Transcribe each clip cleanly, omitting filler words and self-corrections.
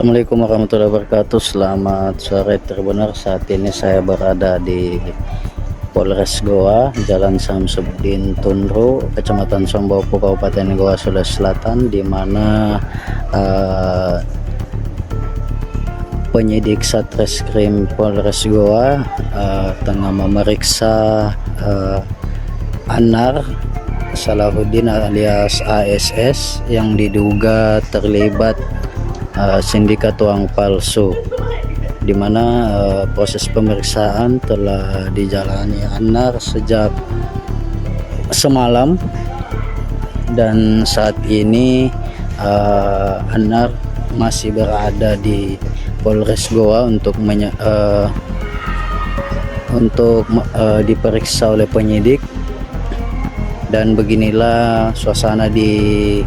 Assalamualaikum warahmatullahi wabarakatuh. Selamat sore Tribunner. Saat ini saya berada di Mapolres Gowa, Jalan Samsudin Tunru, Kecamatan Sombopo, Kabupaten Gowa, Sulawesi Selatan, di mana penyidik Satreskrim Polres Gowa tengah memeriksa Annar Salahuddin alias ASS yang diduga terlibat sindikat uang palsu, di mana proses pemeriksaan telah dijalani Annar sejak semalam, dan saat ini Annar masih berada di Polres Gowa untuk diperiksa oleh penyidik. Dan beginilah suasana di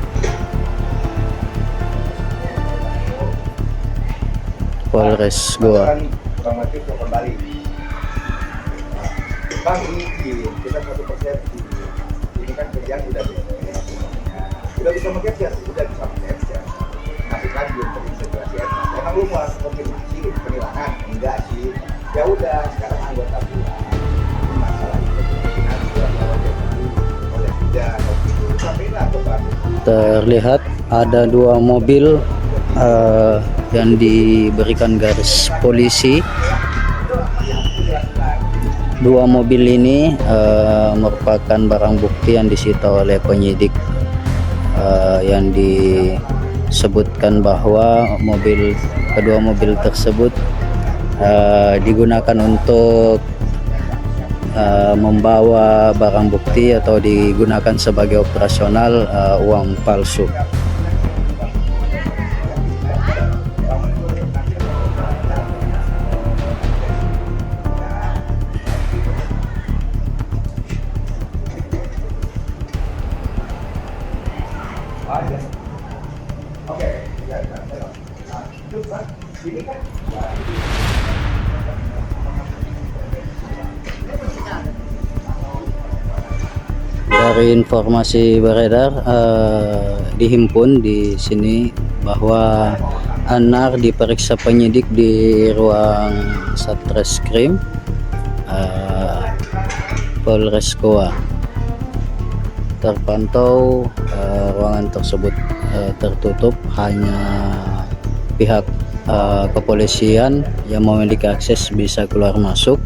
Polres Gowa. Bang, ini kita 1% ini kan kerjaan udah bisa mengecek, udah bisa mengecek, tapi kan belum terintegrasi. Memang lu mau konfirmasi penilangan enggak sih? Ya udah, sekarang anggota bulan masalah itu oleh tidak sampai lah. Terlihat ada dua mobil yang diberikan garis polisi. Dua mobil ini merupakan barang bukti yang disita oleh penyidik, yang disebutkan bahwa kedua mobil tersebut digunakan untuk membawa barang bukti atau digunakan sebagai operasional uang palsu. Dari informasi beredar dihimpun di sini bahwa Annar diperiksa penyidik di ruang Satreskrim Polres Gowa. Terpantau ruangan tersebut tertutup, hanya pihak kepolisian yang memiliki akses bisa keluar masuk.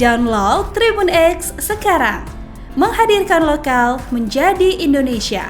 Download Tribun X sekarang, menghadirkan lokal menjadi Indonesia.